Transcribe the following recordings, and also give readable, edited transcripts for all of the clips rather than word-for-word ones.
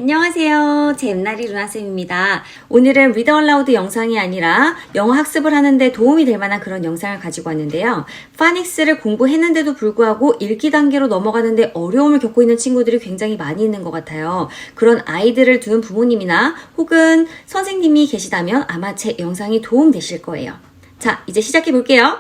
안녕하세요. 잼나리 루나쌤입니다. 오늘은 Read Aloud 영상이 아니라 영어 학습을 하는데 도움이 될 만한 그런 영상을 가지고 왔는데요. 파닉스를 공부했는데도 불구하고 읽기 단계로 넘어가는데 어려움을 겪고 있는 친구들이 굉장히 많이 있는 것 같아요. 그런 아이들을 둔 부모님이나 혹은 선생님이 계시다면 아마 제 영상이 도움되실 거예요. 자, 이제 시작해 볼게요.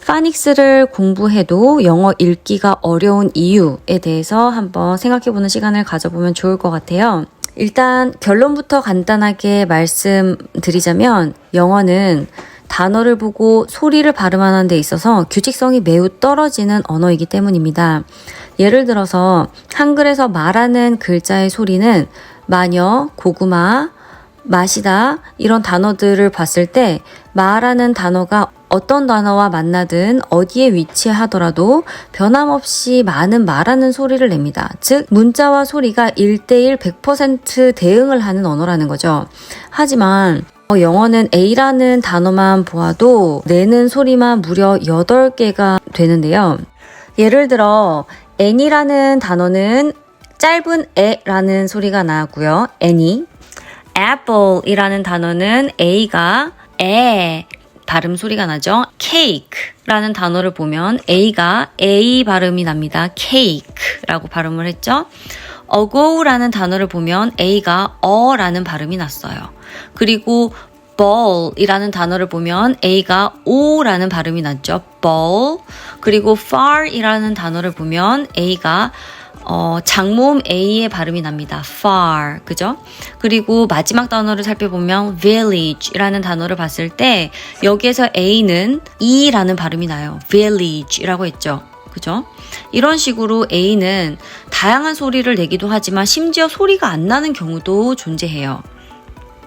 파닉스를 공부해도 영어 읽기가 어려운 이유에 대해서 한번 생각해보는 시간을 가져보면 좋을 것 같아요. 일단 결론부터 간단하게 말씀드리자면 영어는 단어를 보고 소리를 발음하는 데 있어서 규칙성이 매우 떨어지는 언어이기 때문입니다. 예를 들어서 한글에서 말하는 글자의 소리는 마녀, 고구마, 마시다 이런 단어들을 봤을 때 말하는 단어가 어떤 단어와 만나든 어디에 위치하더라도 변함없이 많은 말하는 소리를 냅니다. 즉 문자와 소리가 1:1 100% 대응을 하는 언어라는 거죠. 하지만 영어는 A라는 단어만 보아도 내는 소리만 무려 8개가 되는데요. 예를 들어 N이라는 단어는 짧은 에라는 소리가 나고요. N이 Apple이라는 단어는 A가 에 발음 소리가 나죠. Cake라는 단어를 보면 A가 A 발음이 납니다. Cake라고 발음을 했죠. Ago라는 단어를 보면 A가 어라는 발음이 났어요. 그리고 ball이라는 단어를 보면 A가 O라는 발음이 났죠. ball. 그리고 far이라는 단어를 보면 A가 장모음 A의 발음이 납니다. far. 그죠? 그리고 마지막 단어를 살펴보면 village라는 단어를 봤을 때 여기에서 A는 E라는 발음이 나요. village라고 했죠. 그죠? 이런 식으로 A는 다양한 소리를 내기도 하지만 심지어 소리가 안 나는 경우도 존재해요.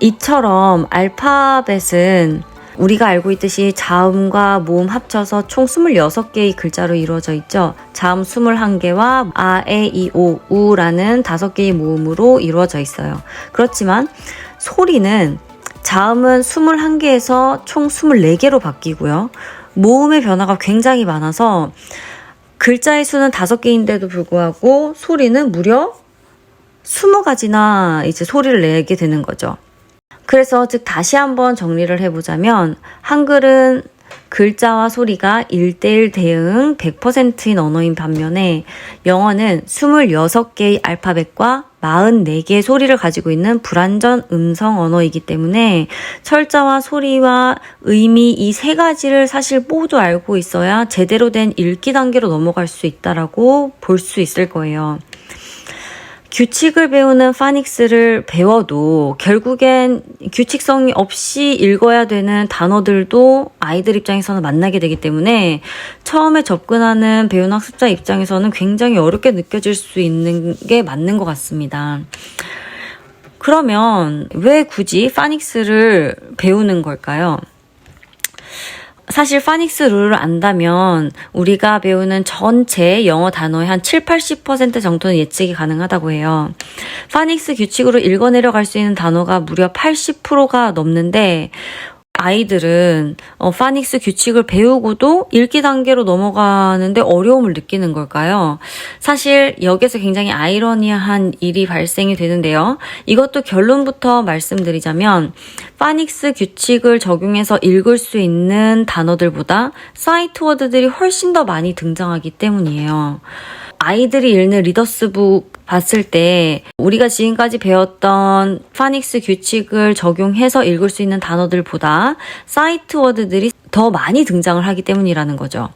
이처럼 알파벳은 우리가 알고 있듯이 자음과 모음 합쳐서 총 26개의 글자로 이루어져 있죠. 자음 21개와 아, 에, 이, 오, 우라는 5개의 모음으로 이루어져 있어요. 그렇지만 소리는 자음은 21개에서 총 24개로 바뀌고요. 모음의 변화가 굉장히 많아서 글자의 수는 5개인데도 불구하고 소리는 무려 20가지나 이제 소리를 내게 되는 거죠. 그래서 즉 다시 한번 정리를 해보자면 한글은 글자와 소리가 1:1 대응 100%인 언어인 반면에 영어는 26개의 알파벳과 44개의 소리를 가지고 있는 불완전 음성 언어이기 때문에 철자와 소리와 의미 이 세 가지를 사실 모두 알고 있어야 제대로 된 읽기 단계로 넘어갈 수 있다라고 볼 수 있을 거예요. 규칙을 배우는 파닉스를 배워도 결국엔 규칙성이 없이 읽어야 되는 단어들도 아이들 입장에서는 만나게 되기 때문에 처음에 접근하는 배우는 학습자 입장에서는 굉장히 어렵게 느껴질 수 있는 게 맞는 것 같습니다. 그러면 왜 굳이 파닉스를 배우는 걸까요? 사실 파닉스 룰을 안다면 우리가 배우는 전체 영어 단어의 한 7-80% 정도는 예측이 가능하다고 해요. 파닉스 규칙으로 읽어내려갈 수 있는 단어가 무려 80%가 넘는데 아이들은 파닉스 규칙을 배우고도 읽기 단계로 넘어가는데 어려움을 느끼는 걸까요? 사실 여기서 굉장히 아이러니한 일이 발생이 되는데요. 이것도 결론부터 말씀드리자면 파닉스 규칙을 적용해서 읽을 수 있는 단어들보다 사이트 워드들이 훨씬 더 많이 등장하기 때문이에요. 아이들이 읽는 리더스북 봤을 때 우리가 지금까지 배웠던 파닉스 규칙을 적용해서 읽을 수 있는 단어들보다 사이트 워드들이 더 많이 등장을 하기 때문이라는 거죠.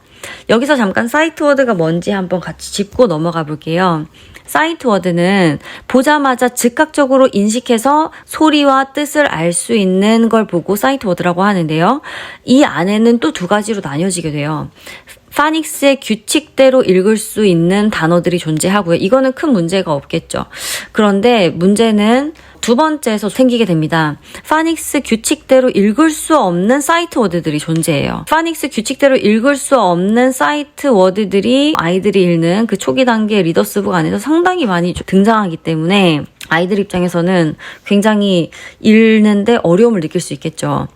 여기서 잠깐 사이트 워드가 뭔지 한번 같이 짚고 넘어가 볼게요. 사이트 워드는 보자마자 즉각적으로 인식해서 소리와 뜻을 알 수 있는 걸 보고 사이트 워드라고 하는데요. 이 안에는 또 2가지로 나뉘어지게 돼요. 파닉스의 규칙대로 읽을 수 있는 단어들이 존재하고요. 이거는 큰 문제가 없겠죠. 그런데 문제는 2번째에서 생기게 됩니다. 파닉스 규칙대로 읽을 수 없는 사이트 워드들이 존재해요. 파닉스 규칙대로 읽을 수 없는 사이트 워드들이 아이들이 읽는 그 초기 단계 리더스북 안에서 상당히 많이 등장하기 때문에 아이들 입장에서는 굉장히 읽는데 어려움을 느낄 수 있겠죠.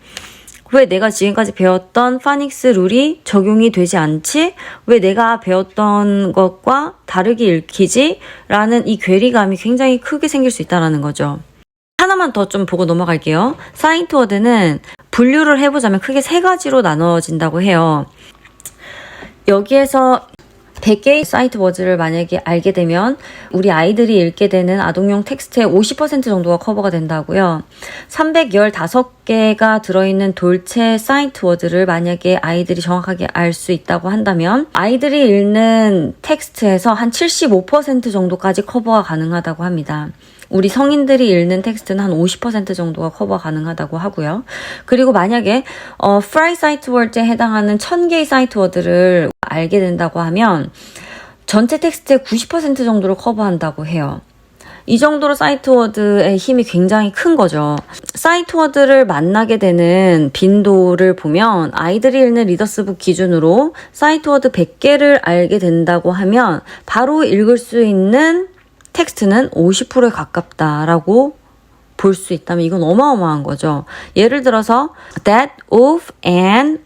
왜 내가 지금까지 배웠던 파닉스 룰이 적용이 되지 않지? 왜 내가 배웠던 것과 다르게 읽히지? 라는 이 괴리감이 굉장히 크게 생길 수 있다는 거죠. 하나만 더 좀 보고 넘어갈게요. 사이트 워드는 분류를 해보자면 크게 3가지로 나눠진다고 해요. 여기에서 100개의 사이트 워드를 만약에 알게 되면 우리 아이들이 읽게 되는 아동용 텍스트의 50% 정도가 커버가 된다고요. 315개가 들어있는 돌체 사이트 워드를 만약에 아이들이 정확하게 알 수 있다고 한다면 아이들이 읽는 텍스트에서 한 75% 정도까지 커버가 가능하다고 합니다. 우리 성인들이 읽는 텍스트는 한 50% 정도가 커버 가능하다고 하고요. 그리고 만약에 프라이 사이트 워드에 해당하는 1000개의 사이트 워드를 알게 된다고 하면 전체 텍스트의 90% 정도를 커버한다고 해요. 이 정도로 사이트 워드의 힘이 굉장히 큰 거죠. 사이트 워드를 만나게 되는 빈도를 보면 아이들이 읽는 리더스북 기준으로 사이트 워드 100개를 알게 된다고 하면 바로 읽을 수 있는 텍스트는 50%에 가깝다라고 볼 수 있다면 이건 어마어마한 거죠. 예를 들어서 that, of, and,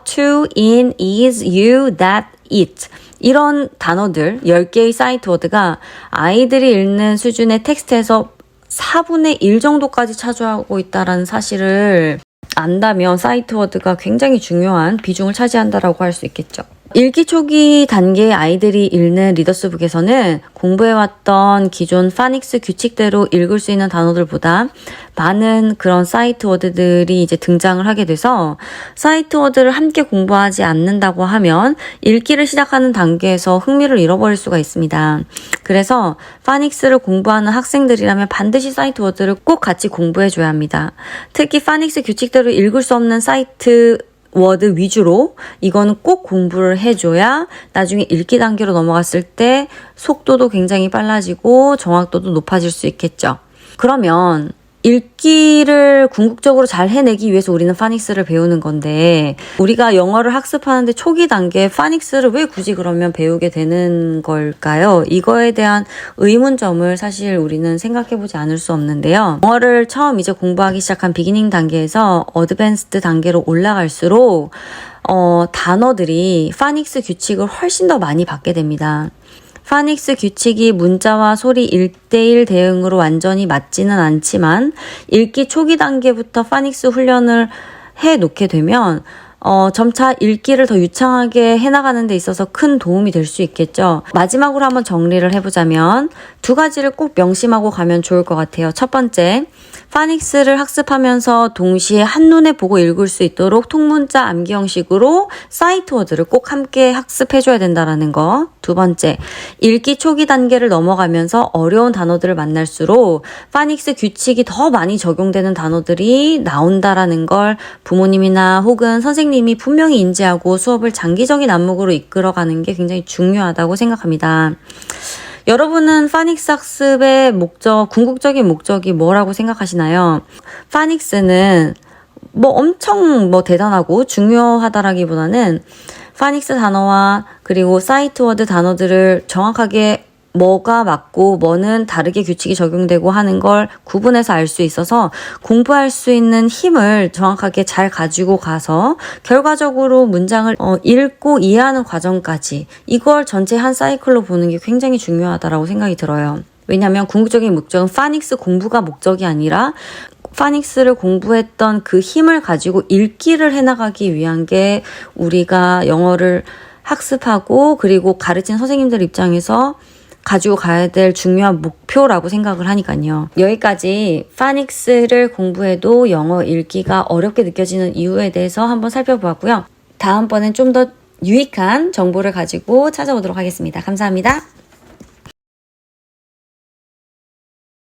to, in, is, you, that, it 이런 단어들 10개의 사이트 워드가 아이들이 읽는 수준의 텍스트에서 4분의 1 정도까지 차지하고 있다는 사실을 안다면 사이트 워드가 굉장히 중요한 비중을 차지한다라고 할 수 있겠죠. 읽기 초기 단계의 아이들이 읽는 리더스북에서는 공부해왔던 기존 파닉스 규칙대로 읽을 수 있는 단어들보다 많은 그런 사이트 워드들이 이제 등장을 하게 돼서 사이트 워드를 함께 공부하지 않는다고 하면 읽기를 시작하는 단계에서 흥미를 잃어버릴 수가 있습니다. 그래서 파닉스를 공부하는 학생들이라면 반드시 사이트 워드를 꼭 같이 공부해줘야 합니다. 특히 파닉스 규칙대로 읽을 수 없는 사이트 워드 위주로 이거는 꼭 공부를 해줘야 나중에 읽기 단계로 넘어갔을 때 속도도 굉장히 빨라지고 정확도도 높아질 수 있겠죠. 그러면 읽기를 궁극적으로 잘 해내기 위해서 우리는 파닉스를 배우는 건데 우리가 영어를 학습하는데 초기 단계에 파닉스를 왜 굳이 그러면 배우게 되는 걸까요? 이거에 대한 의문점을 사실 우리는 생각해보지 않을 수 없는데요. 영어를 처음 이제 공부하기 시작한 비기닝 단계에서 어드밴스드 단계로 올라갈수록 단어들이 파닉스 규칙을 훨씬 더 많이 받게 됩니다. 파닉스 규칙이 문자와 소리 1:1 대응으로 완전히 맞지는 않지만 읽기 초기 단계부터 파닉스 훈련을 해 놓게 되면 점차 읽기를 더 유창하게 해나가는 데 있어서 큰 도움이 될 수 있겠죠. 마지막으로 한번 정리를 해보자면 2가지를 꼭 명심하고 가면 좋을 것 같아요. 첫 번째, 파닉스를 학습하면서 동시에 한눈에 보고 읽을 수 있도록 통문자 암기 형식으로 사이트 워드를 꼭 함께 학습해줘야 된다는 거. 2번째, 읽기 초기 단계를 넘어가면서 어려운 단어들을 만날수록 파닉스 규칙이 더 많이 적용되는 단어들이 나온다라는 걸 부모님이나 혹은 선생님이 분명히 인지하고 수업을 장기적인 안목으로 이끌어가는 게 굉장히 중요하다고 생각합니다. 여러분은 파닉스 학습의 궁극적인 목적이 뭐라고 생각하시나요? 파닉스는 엄청 대단하고 중요하다라기보다는 파닉스 단어와 그리고 사이트 워드 단어들을 정확하게 뭐가 맞고 뭐는 다르게 규칙이 적용되고 하는 걸 구분해서 알 수 있어서 공부할 수 있는 힘을 정확하게 잘 가지고 가서 결과적으로 문장을 읽고 이해하는 과정까지 이걸 전체 한 사이클로 보는 게 굉장히 중요하다라고 생각이 들어요. 왜냐하면 궁극적인 목적은 파닉스 공부가 목적이 아니라 파닉스를 공부했던 그 힘을 가지고 읽기를 해나가기 위한 게 우리가 영어를 학습하고 그리고 가르치는 선생님들 입장에서 가지고 가야 될 중요한 목표라고 생각을 하니까요. 여기까지 파닉스를 공부해도 영어 읽기가 어렵게 느껴지는 이유에 대해서 한번 살펴보았고요. 다음번엔 좀 더 유익한 정보를 가지고 찾아오도록 하겠습니다. 감사합니다.